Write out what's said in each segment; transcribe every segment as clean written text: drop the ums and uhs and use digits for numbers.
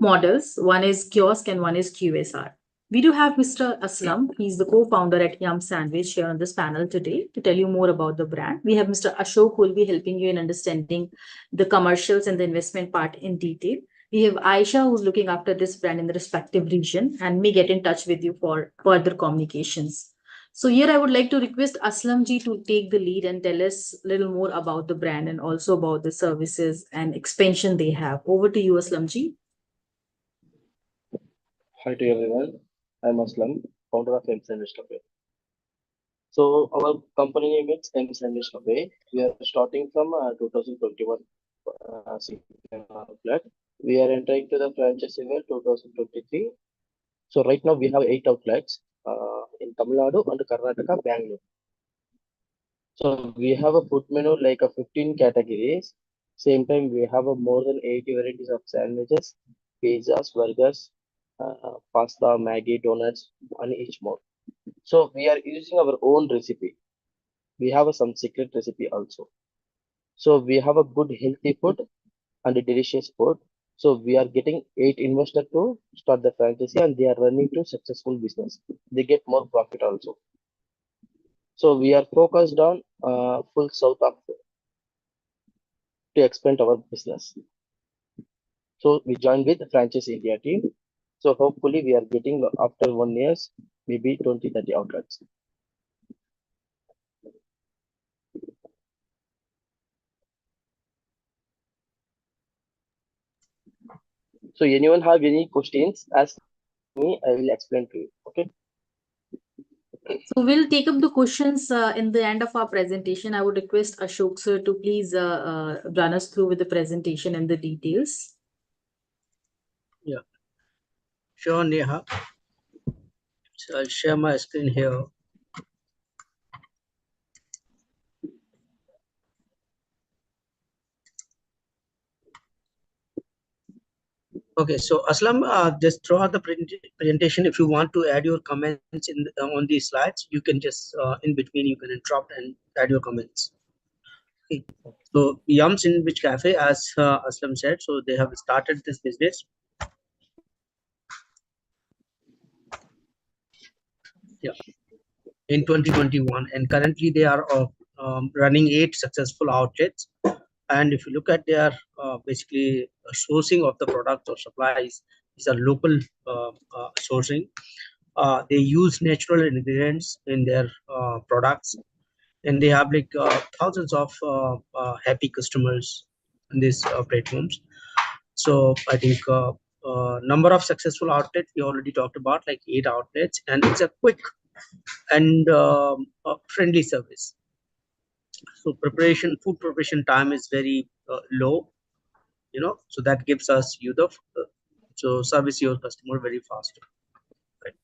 models. One is kiosk and one is QSR. We do have Mr. Aslam. He's the co-founder at Yum Sandwich here on this panel today to tell you more about the brand. We have Mr. Ashok who will be helping you in understanding the commercials and the investment part in detail. We have Aisha who's looking after this brand in the respective region and may get in touch with you for further communications. So here I would like to request Aslam ji to take the lead and tell us a little more about the brand and also about the services and expansion they have. Over to you, Aslam ji. Hi to everyone. I'm Aslam, founder of M Sandwich Cafe. So our company name is M Sandwich Cafe. We are starting from 2021 second outlet. We are entering to the franchise year 2023. So right now we have 8 outlets in Tamil Nadu and Karnataka, Bangalore. So we have a food menu like a 15 categories. Same time we have a more than 80 varieties of sandwiches, pizzas, burgers, pasta, Maggie, donuts, and each more. So we are using our own recipe. We have some secret recipe also. So we have a good healthy food and a delicious food. So we are getting 8 investors to start the franchise and they are running to successful business. They get more profit also. So we are focused on full south of to expand our business. So we joined with the franchise India team. So hopefully we are getting after 1 year, maybe 20-30 outlets. So anyone have any questions, ask me, I will explain to you. Okay. So we'll take up the questions in the end of our presentation. I would request Ashok sir to please run us through with the presentation and the details. Yeah, sure, Neha. So I'll share my screen here. Okay, so Aslam, just throughout the presentation, if you want to add your comments in on these slides, you can just in between you can interrupt and add your comments. Okay. So Yum Sandwich Cafe, as Aslam said, so they have started this business. Yeah, in 2021, and currently they are running 8 successful outlets. And if you look at their basically sourcing of the products or supplies, these are local sourcing. They use natural ingredients in their products, and they have like thousands of happy customers in these platforms. So I think number of successful outlets we already talked about, like 8 outlets, and it's a quick and friendly service. So food preparation time is very low, so that gives us so service your customer very fast. Right.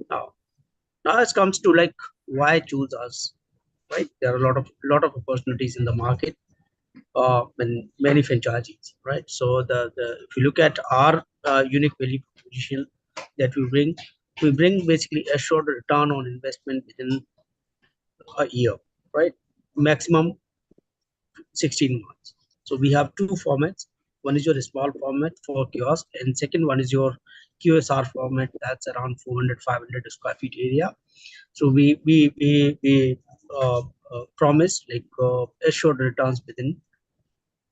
Now it comes to like why choose us, right? There are a lot of opportunities in the market, and many franchisees, right? So the if you look at our unique value proposition that we bring basically a short return on investment within a year, right? Maximum 16 months. So we have 2 formats. One is your small format for kiosk, and second one is your QSR format that's around 400-500 square feet area. So we promise like assured returns within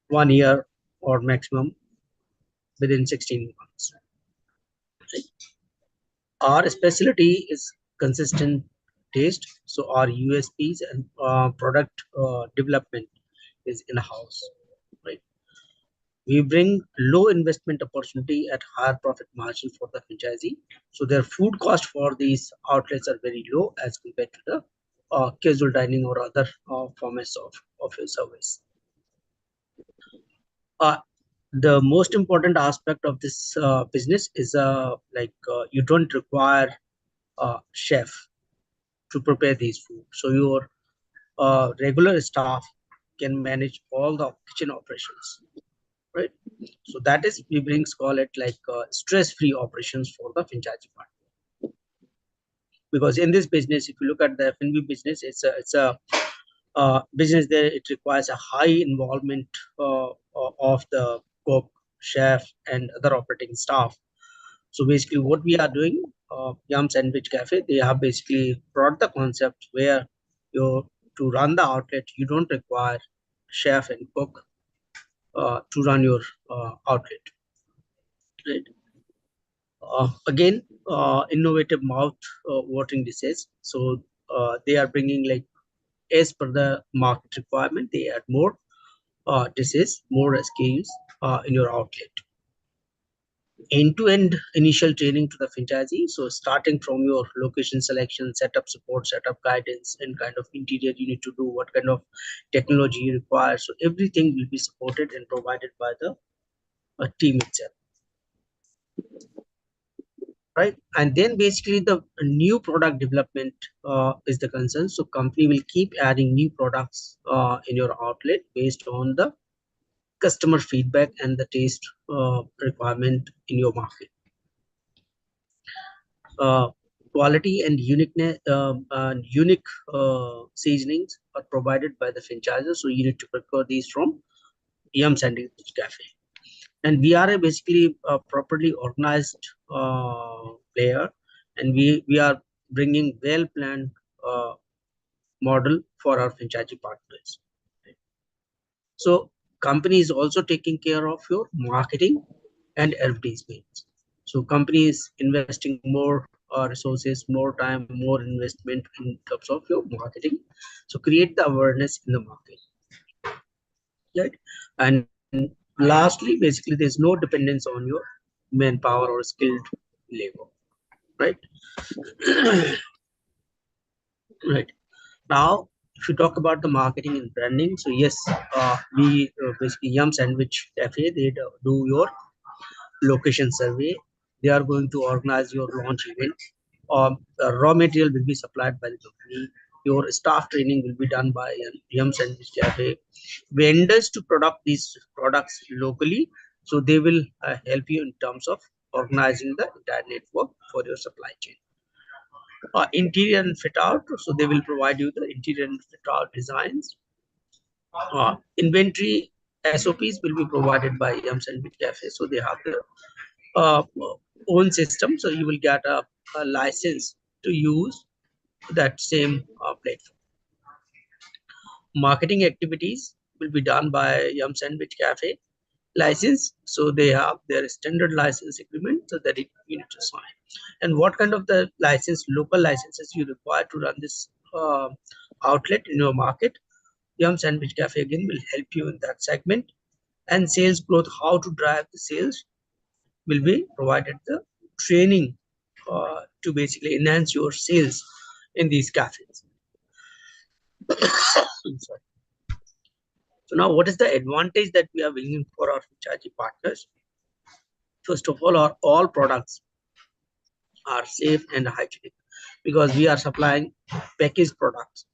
1 year or maximum within 16 months. Our specialty is consistent taste. So our USPs and product development is in-house, right? We bring low investment opportunity at higher profit margin for the franchisee. So their food cost for these outlets are very low as compared to the casual dining or other formats of your service. The most important aspect of this business is you don't require a chef to prepare these food. So your regular staff can manage all the kitchen operations, right? So that is call it like stress-free operations for the franchisee part. Because in this business, if you look at the F&B business, it's a business there, it requires a high involvement of the cook, chef, and other operating staff. So basically, what we are doing, Yum Sandwich Cafe, they have basically brought the concept where you to run the outlet, you don't require chef and cook to run your outlet, right? Again, innovative mouth watering dishes. So they are bringing, like, as per the market requirement, they add more dishes, more SKUs in your outlet. End-to-end initial training to the franchisee. So starting from your location selection, setup support, setup guidance, and kind of interior you need to do, what kind of technology you require. So everything will be supported and provided by the team itself, right? And then basically the new product development is the concern. So company will keep adding new products in your outlet based on the customer feedback and the taste requirement in your market. Quality and uniqueness, unique seasonings are provided by the franchiser. So you need to procure these from Yum Sandwich Cafe. And we are basically a properly organized player, and we are bringing well planned model for our franchisee partners. So company is also taking care of your marketing and advertisements. So company is investing more resources, more time, more investment in terms of your marketing. So create the awareness in the market, right? And lastly, basically, there's no dependence on your manpower or skilled labor, right? Right. Now, if you talk about the marketing and branding, so yes, we basically Yum Sandwich Cafe, they do your location survey. They are going to organize your launch event. The raw material will be supplied by the company. Your staff training will be done by Yum Sandwich Cafe. Vendors to product these products locally, so they will help you in terms of organizing the entire network for your supply chain. Interior and fit out, so they will provide you the interior and fit out designs. Inventory SOPs will be provided by Yum Sandwich Cafe, so they have their uh, own system, so you will get a license to use that same platform. Marketing activities will be done by Yum Sandwich Cafe license, so they have their standard license agreement, so that you need to sign. And what kind of the license, local licenses you require to run this outlet in your market, Yum Sandwich Cafe again will help you in that segment. And sales growth, how to drive the sales, will be provided the training to basically enhance your sales in these cafes. Sorry. So now, what is the advantage that we are bringing for our franchisee partners? First of all products are safe and hygienic, because we are supplying packaged products.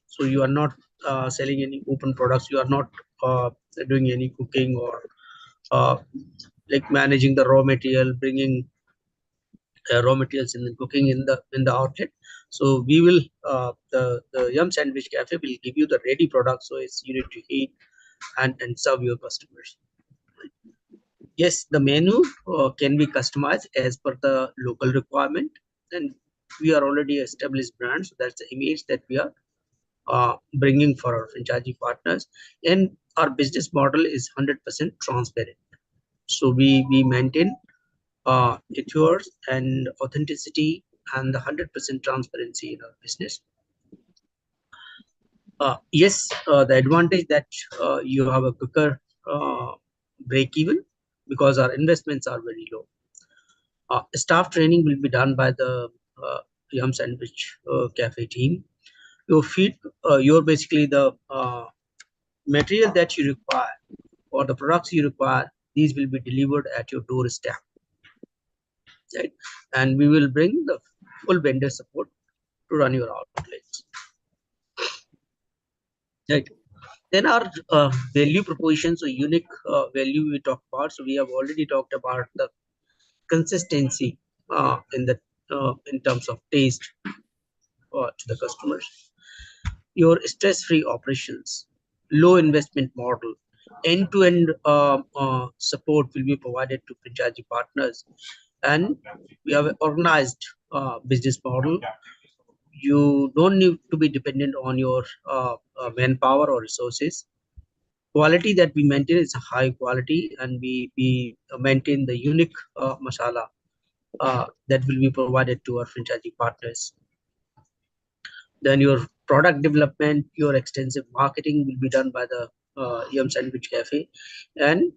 So you are not selling any open products. You are not doing any cooking or uh, like managing the raw material, bringing raw materials in the cooking in the outlet. So we will the Yum Sandwich Cafe will give you the ready product, so it's you need to eat and serve your customers. Yes, the menu can be customized as per the local requirement, and we are already established brand, so that's the image that we are bringing for our franchisee partners. And our business model is 100% transparent, so we maintain ethos and authenticity and the 100% transparency in our business. Yes, the advantage that you have a quicker break even, because our investments are very low. Staff training will be done by the Yum Sandwich Cafe team. You're basically the material that you require or the products you require. These will be delivered at your doorstep, right? And we will bring the full vendor support to run your outlets, right? Then our value propositions, so unique value we talk about. So we have already talked about the consistency in terms of taste to the customers. your stress-free operations, low investment model, end-to-end support will be provided to franchisee partners, and we have an organized business model. You don't need to be dependent on your manpower or resources. Quality that we maintain is high quality, and we maintain the unique masala that will be provided to our franchisee partners. Then your product development, your extensive marketing will be done by the Yum Sandwich Cafe, and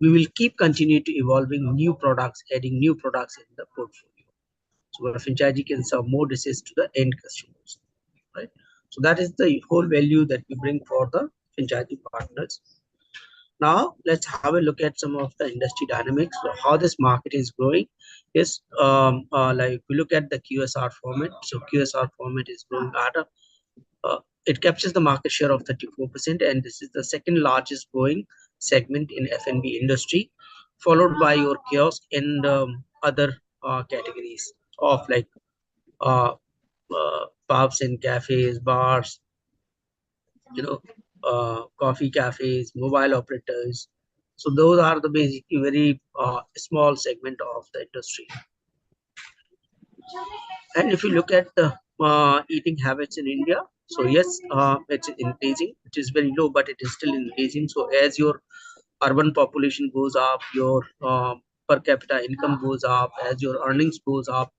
we will keep continue to evolving new products, adding new products in the portfolio. So our franchisee can serve more dishes to the end customers, right? So that is the whole value that we bring for the franchisee partners. Now let's have a look at some of the industry dynamics. So how this market is growing is like we look at the QSR format. So QSR format is growing at a it captures the market share of 34%, and this is the second largest growing segment in F&B industry, followed by your kiosk and other categories of like uh, pubs and cafes, bars, coffee cafes, mobile operators. So those are the basically very small segment of the industry. And if you look at the eating habits in India, so yes, it's increasing. It is very low, but it is still increasing. So as your urban population goes up, your per capita income goes up, as your earnings goes up,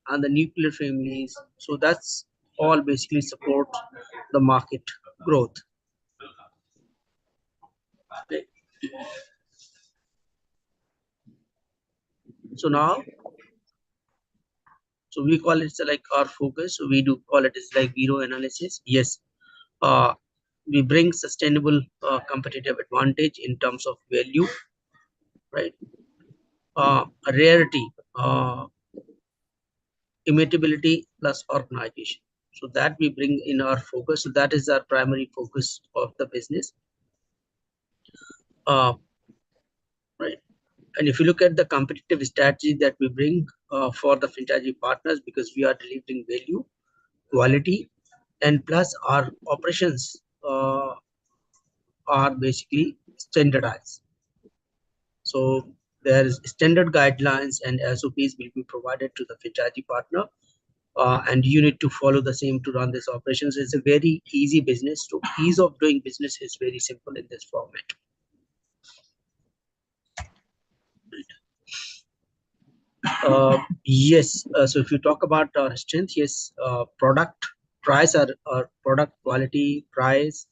and the nuclear families. So that's all basically support the market growth. Okay. So now, so we call it like our focus. So we do call it as like zero analysis. Yes, uh, we bring sustainable competitive advantage in terms of value, right? Rarity, immutability plus organization. So that we bring in our focus. So that is our primary focus of the business, right? And if you look at the competitive strategy that we bring for the franchisee partners, because we are delivering value, quality, and plus our operations are basically standardized. So there is standard guidelines and SOPs will be provided to the franchisee partner, and you need to follow the same to run this operations. It's a very easy business. So ease of doing business is very simple in this format. Yes. So if you talk about our strength, yes, product price, our product quality, price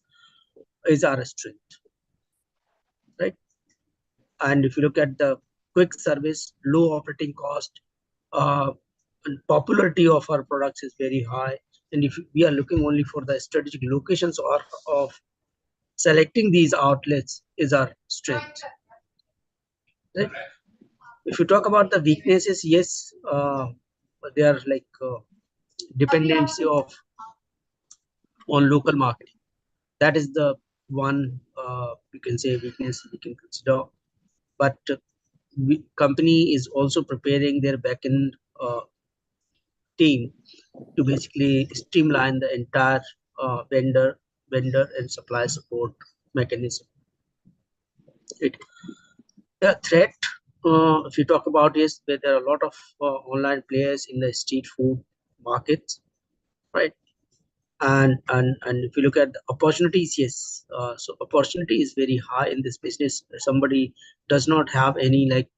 is our strength, right? And if you look at the quick service, low operating cost, uh, and popularity of our products is very high. And if we are looking only for the strategic locations or of selecting these outlets is our strength, right? If you talk about the weaknesses, yes, they are like dependency of on local marketing. That is the one you can say weakness we can consider. But company is also preparing their backend team to basically streamline the entire vendor and supply support mechanism. It the threat, if you talk about, is that there are a lot of online players in the street food markets, right? And if you look at the opportunities, yes, so opportunity is very high in this business. Somebody does not have any like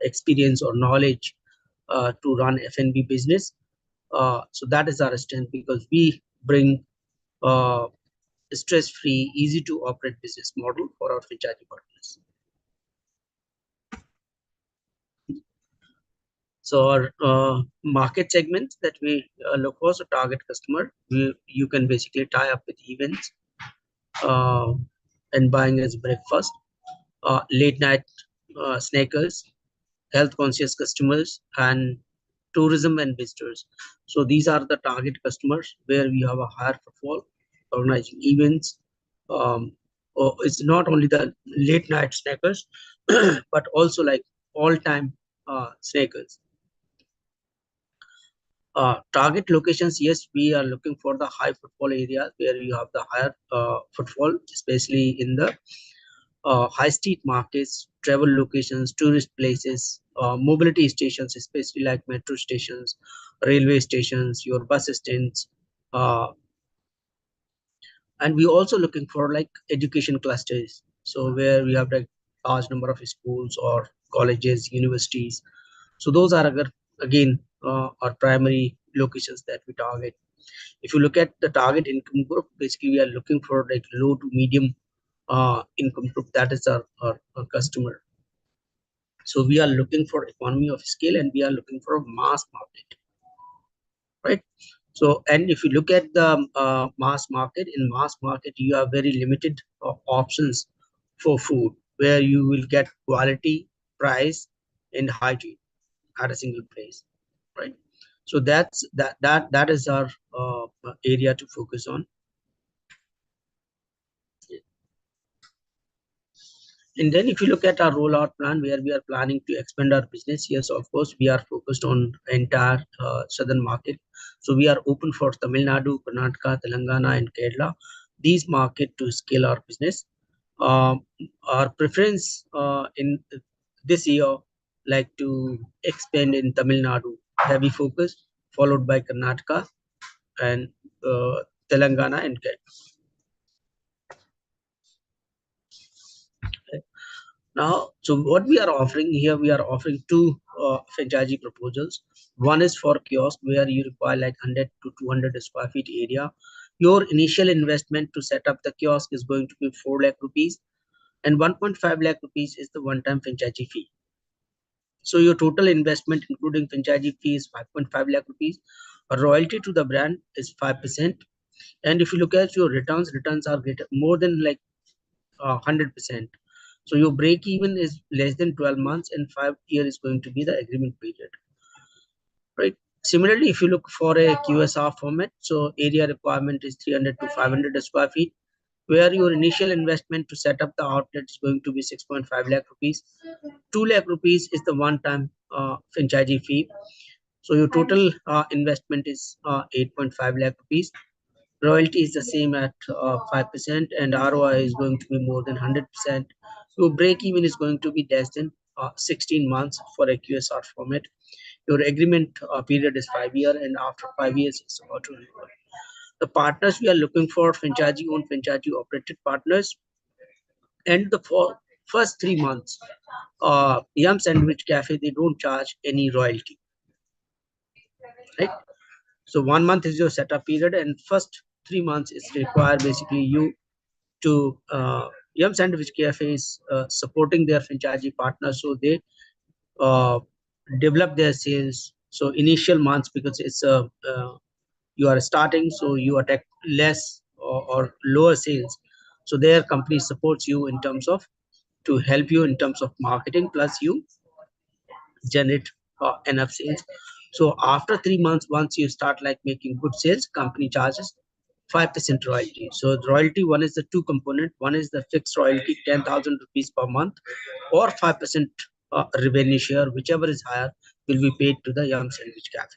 experience or knowledge to run F&B business. So that is our strength, because we bring stress-free, easy to operate business model for our franchisee partners. So our market segments that we look for, so target customer, you can basically tie up with events uh, and buying as breakfast, late night snackers, health conscious customers, and tourism and visitors. So these are the target customers where we have a higher footfall, organizing events. It's not only the late night snackers, but also like all time snackers. Target locations, yes, we are looking for the high footfall areas where you have the higher footfall, especially in the high street markets, travel locations, tourist places, mobility stations, especially like metro stations, railway stations, your bus stands, uh, and we also looking for like education clusters. So where we have like large number of schools or colleges, universities. So those are again our primary locations that we target. If you look at the target income group, basically we are looking for like low to medium income group. That is our customer. So we are looking for economy of scale and we are looking for a mass market, right? So, and if you look at the mass market, in mass market, you have very limited options for food where you will get quality, price, and hygiene at a single place, right? So that is our area to focus on. And then if you look at our rollout plan where we are planning to expand our business, yes, of course, we are focused on entire southern market. So we are open for Tamil Nadu, Karnataka, Telangana, and Kerala. These market to scale our business. Um, our preference in this year, like to expand in Tamil Nadu, heavy focus, followed by Karnataka and Telangana and Kerala. Now, so what we are offering here, we are offering two franchisee proposals. One is for kiosk where you require like 100 to 200 square feet area. Your initial investment to set up the kiosk is going to be 4 lakh rupees and 1.5 lakh rupees is the one-time franchisee fee. So your total investment including franchisee fee is 5.5 lakh rupees. A royalty to the brand is 5%. And if you look at your returns are greater, more than like 100%. So your break even is less than 12 months and 5 years is going to be the agreement period, right? Similarly, if you look for a QSR format, so area requirement is 300 to 500 square feet, where your initial investment to set up the outlet is going to be 6.5 lakh rupees. 2 lakh rupees is the one-time franchisee fee. So your total investment is 8.5 lakh rupees. Royalty is the same at 5% and ROI is going to be more than 100%. Your break even is going to be less than 16 months for a QSR format. Your agreement period is 5 years and after 5 years it's about to renewal. The partners we are looking for franchisee owned, franchisee operated partners, and the first 3 months, Yum Sandwich Cafe, they don't charge any royalty, right? So 1 month is your setup period and first 3 months is required basically you to Yum Sandwich Cafe is supporting their franchisee partners so they uh, develop their sales. So initial months because it's a you are starting, so you attack less or lower sales. So their company supports you in terms of to help you in terms of marketing plus you generate enough sales. So after 3 months, once you start like making good sales, company charges 5% royalty. So the royalty one is the two component. One is the fixed royalty, 10,000 rupees per month, or 5% revenue share, whichever is higher, will be paid to the Yum Sandwich Cafe,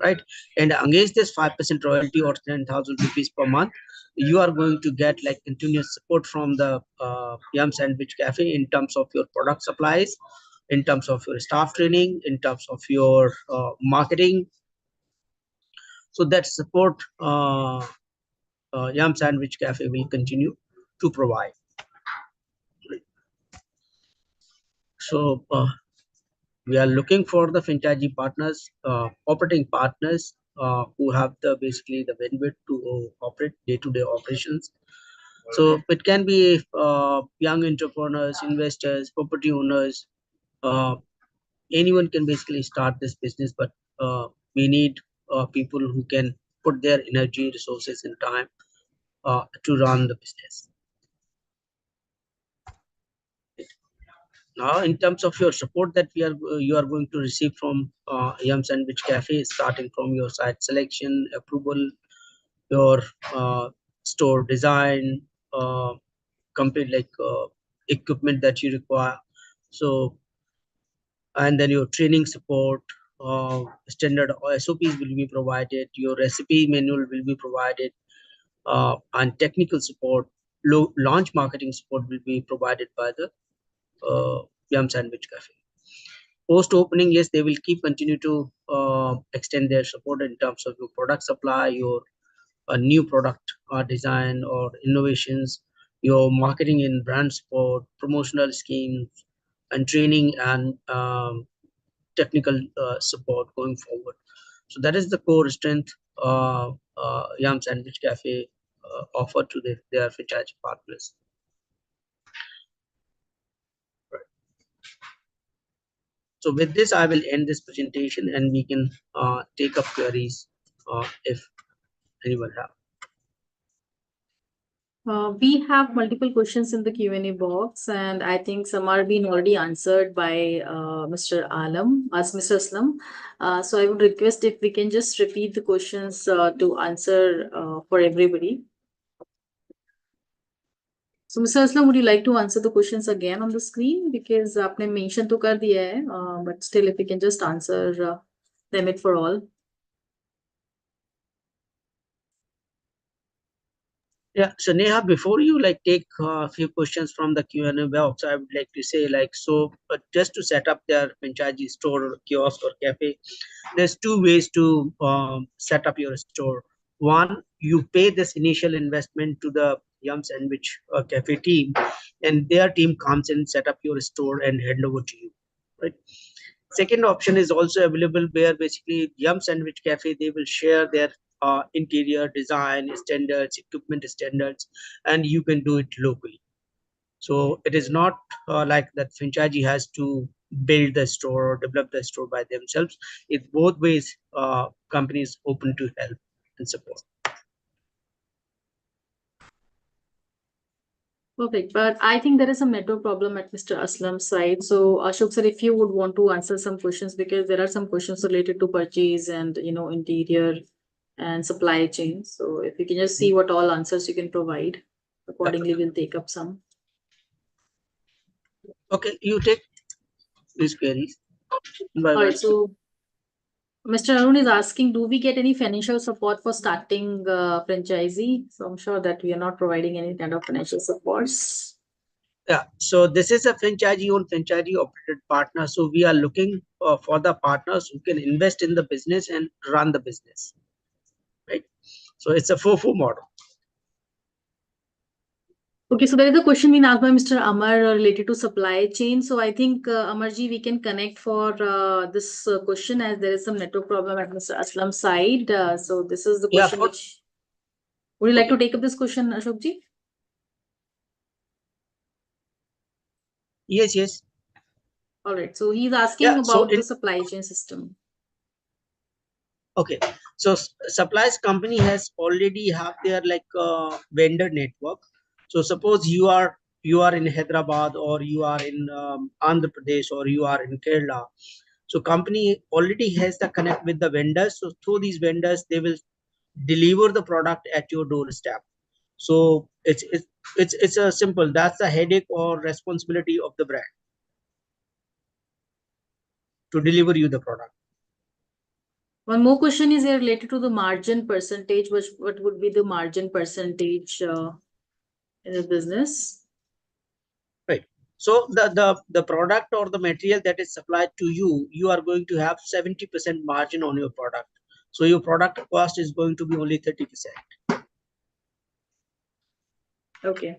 right? And against this 5% royalty or 10,000 rupees per month, you are going to get like continuous support from the Yum Sandwich Cafe in terms of your product supplies, in terms of your staff training, in terms of your marketing. So that support Yum Sandwich Cafe will continue to provide. So we are looking for the franchisee partners, operating partners who have the basically the bandwidth to operate day-to-day operations. So it can be young entrepreneurs, investors, property owners. Uh, Anyone can basically start this business, but we need people who can put their energy, resources, and time to run the business. Now, in terms of your support that you are going to receive from Yum Sandwich Cafe, starting from your site selection, approval, your store design, complete like equipment that you require. So, and then your training support, standard SOPs will be provided, your recipe manual will be provided, and technical support, launch marketing support will be provided by the Yum Sandwich Cafe. Post opening, yes, they will continue to extend their support in terms of your product supply, your new product design or innovations, your marketing and brand support, promotional schemes, and training and technical support going forward. So that is the core strength Yum Sandwich Cafe offer to their franchise partners. Right. So with this, I will end this presentation, and we can take up queries if anyone have. We have multiple questions in the Q&A box, and I think some are being already answered by Mr. Mr. Aslam. So I would request if we can just repeat the questions to answer for everybody. So Mr. Aslam, would you like to answer the questions again on the screen? Because आपने mention तो कर दिया है, but still if we can just answer them it for all. Yeah, so Neha, before you take a few questions from the Q&A box, I would like to say just to set up their franchisee store, kiosk or cafe, there's two ways to set up your store. One, you pay this initial investment to the Yum Sandwich Cafe team, and their team comes and set up your store and hand over to you, right? Second option is also available, where basically Yum Sandwich Cafe, they will share their interior design standards, equipment standards, and you can do it locally. So it is not like that franchisee has to build the store or develop the store by themselves. It's both ways, companies open to help and support. Perfect. But I think there is a network problem at Mr. Aslam's side. So Ashok sir, if you would want to answer some questions, because there are some questions related to purchase and interior and supply chain. So if you can just see what all answers you can provide, accordingly we'll take up some. Okay, you take these queries. All right. So Mr. Arun is asking, do we get any financial support for starting franchisee? So I'm sure that we are not providing any kind of financial supports. Yeah, so this is a franchisee-owned, franchisee-operated partner. So we are looking for the partners who can invest in the business and run the business, right? So it's a FOFO model. Okay, so there is a question being asked by Mr. Amar related to supply chain. So I think Amarji, we can connect for this question, as there is some network problem at Mr. Aslam's side. So this is the question which. Would you like to take up this question, Ashokji? Yes, yes. All right. So he's asking about the supply chain system. Okay, so supplies company has already have their vendor network. So suppose you are in Hyderabad, or you are in Andhra Pradesh, or you are in Kerala. So company already has the connect with the vendors. So through these vendors, they will deliver the product at your doorstep. So it's a simple. That's the headache or responsibility of the brand to deliver you the product. One more question is here related to the margin percentage. What would be the margin percentage in the business? Right. So the product or the material that is supplied to you, you are going to have 70% margin on your product. So your product cost is going to be only 30%. Okay.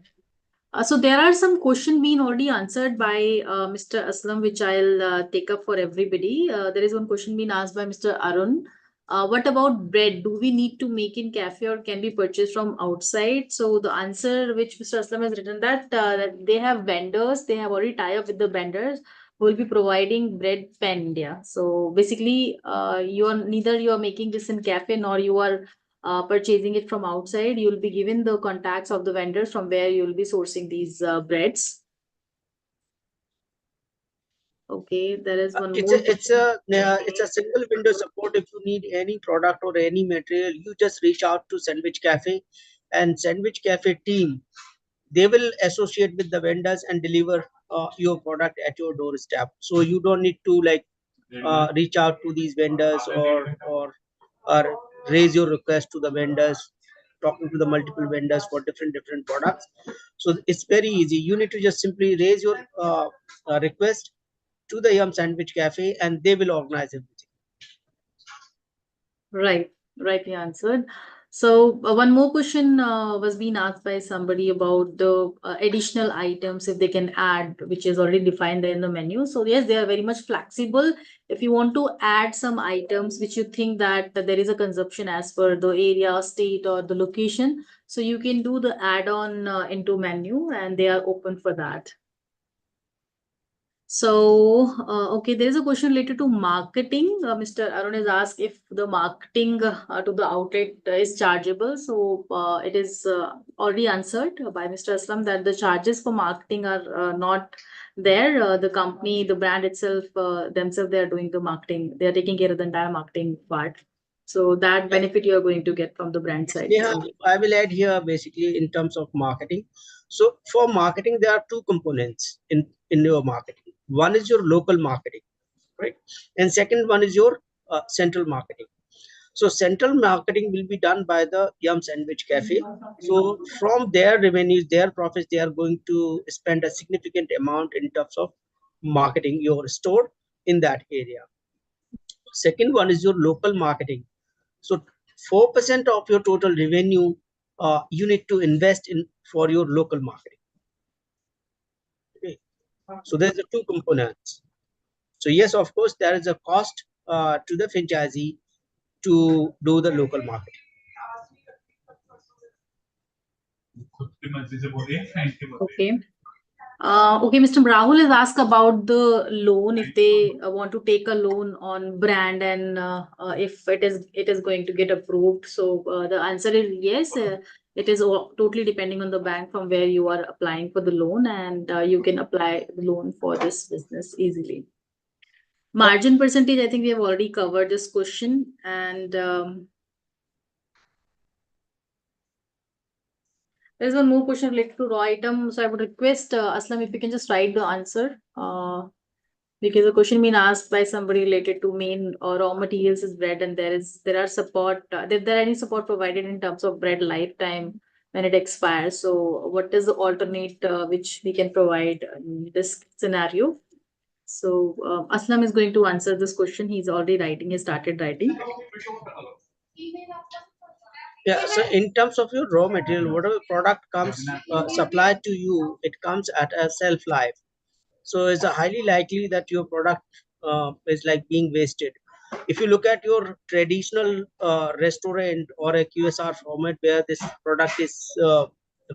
So there are some questions being already answered by Mr. Aslam, which I'll take up for everybody. There is one question being asked by Mr. Arun. What about bread? Do we need to make in cafe, or can be purchased from outside? So the answer which Mr. Aslam has written, that they have vendors, they have already tied up with the vendors who will be providing bread pan India. So basically, neither you are making this in cafe, nor you are purchasing it from outside. You'll be given the contacts of the vendors from where you'll be sourcing these breads. Okay, there is one more. It's a single window support. If you need any product or any material, you just reach out to Sandwich Cafe, and Sandwich Cafe team, they will associate with the vendors and deliver your product at your doorstep. So you don't need to reach out to these vendors, or raise your request to the vendors, talking to the multiple vendors for different products. So it's very easy. You need to just simply raise your request to the Yum Sandwich Cafe, and they will organize everything. Right, rightly answered. So one more question was being asked by somebody about the additional items if they can add, which is already defined there in the menu. So yes, they are very much flexible. If you want to add some items which you think that there is a consumption as per the area, state, or the location, so you can do the add-on into menu, and they are open for that. So, okay, there is a question related to marketing. Mr. Arun has asked if the marketing to the outlet is chargeable. So, it is already answered by Mr. Aslam that the charges for marketing are not there. The company, the brand itself, themselves, they are doing the marketing. They are taking care of the entire marketing part. So, that benefit you are going to get from the brand side. Yeah, I will add here basically in terms of marketing. So for marketing, there are two components in your marketing. One is your local marketing, right? And second one is your central marketing. So central marketing will be done by the Yum Sandwich Cafe. So from their revenues, their profits, they are going to spend a significant amount in terms of marketing your store in that area. Second one is your local marketing. So 4% of your total revenue you need to invest in for your local marketing. Okay. So there's the two components. So yes, of course, there is a cost to the franchisee to do the local marketing. Okay. Okay, Mr. Rahul has asked about the loan, if they want to take a loan on brand, and if it is going to get approved. So the answer is yes. It is totally depending on the bank from where you are applying for the loan, and you can apply the loan for this business easily. Margin percentage, I think we have already covered this question, and there's one more question related to raw item. So I would request Aslam if you can just write the answer. Because the question being asked by somebody related to main or raw materials is bread, and there are support, there any support provided in terms of bread lifetime when it expires. So what is the alternate which we can provide in this scenario? So Aslam is going to answer this question. He's already writing. He started writing. Yeah, so in terms of your raw material, whatever product comes supplied to you, it comes at a shelf life. So it's a highly likely that your product is like being wasted. If you look at your traditional restaurant or a QSR format where this product is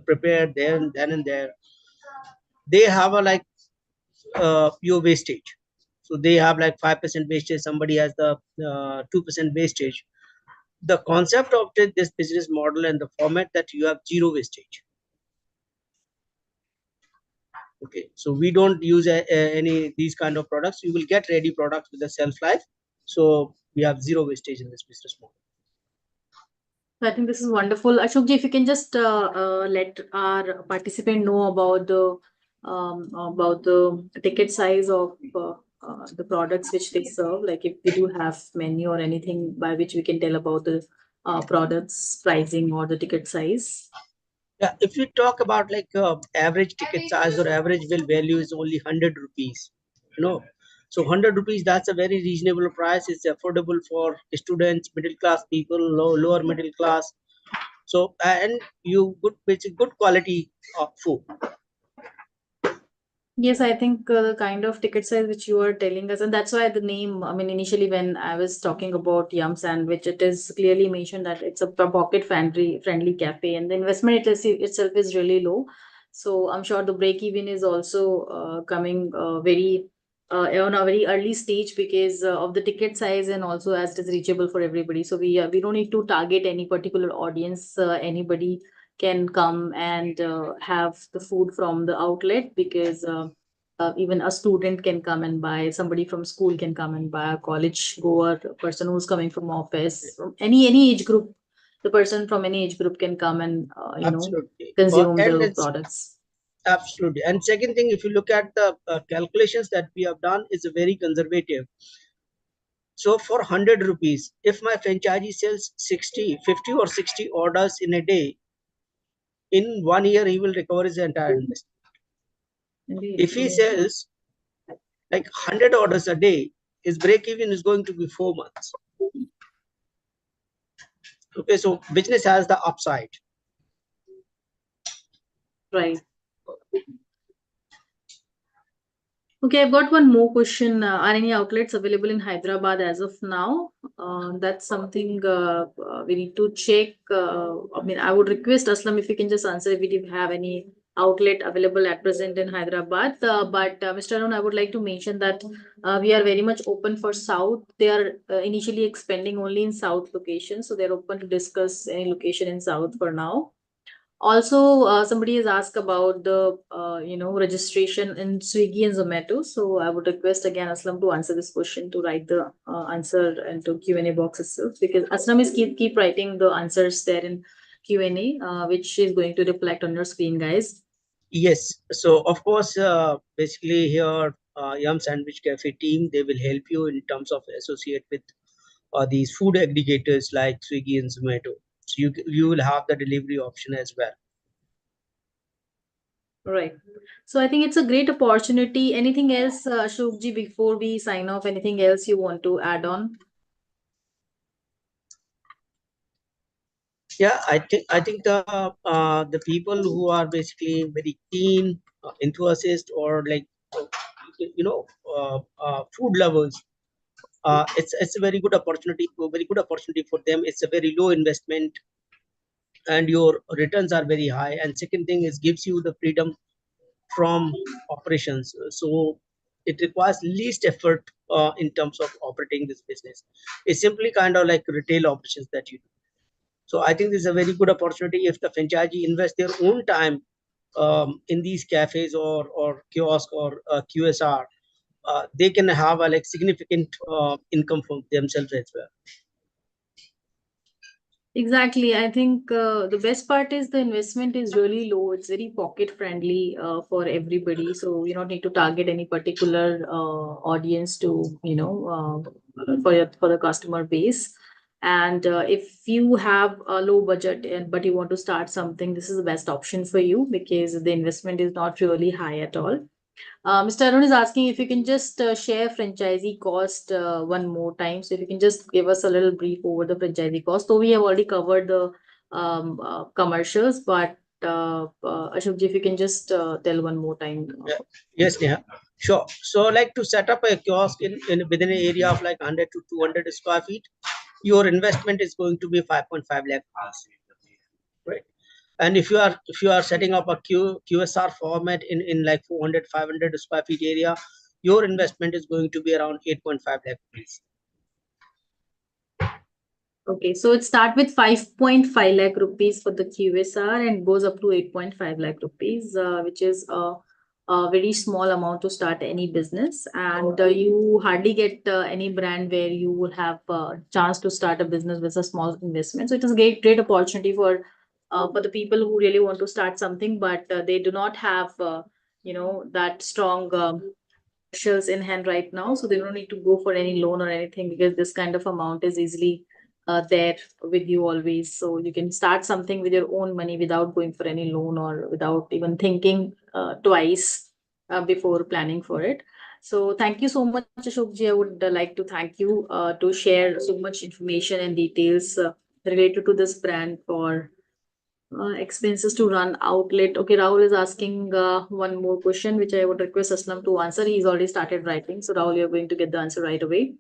prepared there and then and there, they have a like pure wastage. So they have like 5% wastage. Somebody has the 2% wastage. The concept of this business model and the format that you have zero wastage. Okay, so we don't use any these kind of products. You will get ready products with a shelf life. So we have zero wastage in this business model. I think this is wonderful. Ashokji, if you can just let our participant know about the ticket size of the products which they serve. Like if we do have menu or anything by which we can tell about the products pricing or the ticket size. Yeah, if we talk about like average ticket size or average bill value is only 100 rupees, you know. So 100 rupees, that's a very reasonable price. It's affordable for students, middle class people, lower middle class. So and you good, it's a good quality of food. Yes, I think the kind of ticket size which you are telling us, and that's why the name, I mean, initially when I was talking about Yum Sandwich, it is clearly mentioned that it's a pocket friendly cafe, and the investment itself is really low. So I'm sure the break even is also coming very on a very early stage because of the ticket size, and also as it is reachable for everybody. So we don't need to target any particular audience. Anybody can come and have the food from the outlet because even a student can come and buy, somebody from school can come and buy, a college goer, a person who's coming from office, from any age group, the person from any age group can come and Absolutely. consume And the it's products. absolutely. And second thing, if you look at the calculations that we have done, is very conservative. So for 100 rupees, if my franchisee sells 50 or 60 orders in a day, in 1 year he will recover his entire investment. If he sells like 100 orders a day, his break even is going to be 4 months. Okay, so business has the upside. Right. Okay, I've got one more question. Are any outlets available in Hyderabad as of now? That's something we need to check. I mean, I would request Aslam if you can just answer if we do have any outlet available at present in Hyderabad. But Mr. Arun, I would like to mention that we are very much open for South. They are initially expanding only in South location, so they're open to discuss any location in South for now. Also, somebody has asked about the registration in Swiggy and Zomato. So I would request again Aslam to answer this question, to write the answer into Q&A box itself, because Aslam is keep writing the answers there in Q&A, which is going to reflect on your screen, guys. Yes, so of course, basically here, Yum Sandwich Cafe team, they will help you in terms of associate with these food aggregators like Swiggy and Zomato. So you will have the delivery option as well. Right. So I think it's a great opportunity. Anything else, Ashokji, before we sign off? Anything else you want to add on? Yeah, I think the people who are basically very keen, enthusiast, or like you know food lovers, it's a very good opportunity for them. It's a very low investment, and your returns are very high. And second thing is gives you the freedom from operations. So it requires least effort in terms of operating this business. It's simply kind of like retail operations that you do. So I think this is a very good opportunity if the franchisee invest their own time in these cafes or kiosk or QSR. They can have a like significant income for themselves as well. Exactly. I think the best part is the investment is really low. It's very pocket friendly for everybody. So you don't need to target any particular audience to, for the customer base. And if you have a low budget but you want to start something, this is the best option for you because the investment is not really high at all. Mr. Arun is asking if you can just share franchisee cost one more time. So if you can just give us a little brief over the franchisee cost. So we have already covered the commercials, but Ashokji, if you can just tell one more time. Yes, Neha. Sure. So like to set up a kiosk in within an area of like 100 to 200 square feet, your investment is going to be 5.5 lakh rupees, right? And if you are setting up a QSR format in like 400 500 square feet area, your investment is going to be around 8.5 lakh rupees. Okay, so it start with 5.5 lakh rupees for the QSR and goes up to 8.5 lakh rupees, which is a very small amount to start any business. And you hardly get any brand where you will have a chance to start a business with a small investment. So it is a great opportunity for the people who really want to start something, but they do not have that strong shells in hand right now, so they don't need to go for any loan or anything because this kind of amount is easily there with you always. So you can start something with your own money without going for any loan or without even thinking twice before planning for it. So thank you so much, Ashokji. I would like to thank you to share so much information and details related to this brand for expenses to run outlet. Okay, Rahul is asking one more question, which I would request Aslam to answer. He's already started writing. So, Rahul, you're going to get the answer right away.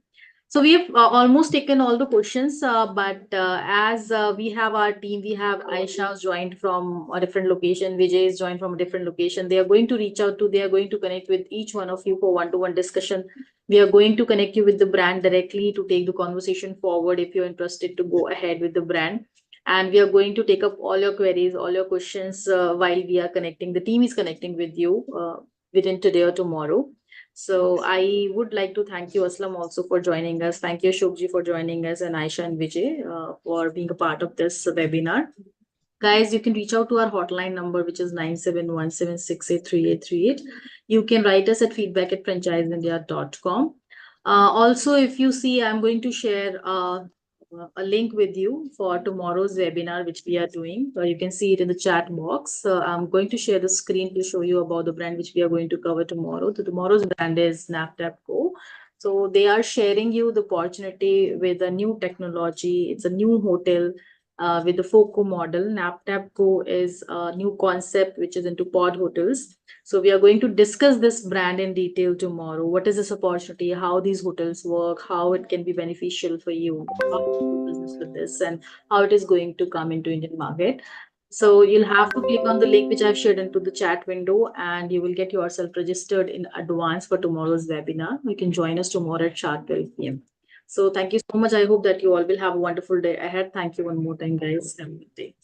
So, we have almost taken all the questions, but as we have our team, we have Aisha joined from a different location, Vijay is joined from a different location. They are going to reach out to, they are going to connect with each one of you for one-to-one discussion. We are going to connect you with the brand directly to take the conversation forward if you're interested to go ahead with the brand, and we are going to take up all your queries, all your questions while we are connecting. The team is connecting with you within today or tomorrow. So I would like to thank you, Aslam, also for joining us. Thank you, Shobji, for joining us, and Aisha and Vijay for being a part of this webinar. Guys, you can reach out to our hotline number, which is 9717683838. You can write us at feedback@franchiseindia.com. Also, if you see, I'm going to share a link with you for tomorrow's webinar, which we are doing. You can see it in the chat box. I'm going to share the screen to show you about the brand which we are going to cover tomorrow. So tomorrow's brand is NapTap Go. So they are sharing you the opportunity with a new technology. It's a new hotel with the FOCO model. NapTap Go is a new concept which is into pod hotels. So we are going to discuss this brand in detail tomorrow. What is this opportunity? How these hotels work? How it can be beneficial for you? How to do business with this, and how it is going to come into Indian market. So you'll have to click on the link which I've shared into the chat window, and you will get yourself registered in advance for tomorrow's webinar. You can join us tomorrow at sharp 12 p.m. So thank you so much. I hope that you all will have a wonderful day ahead. Thank you one more time, guys. Have a good day.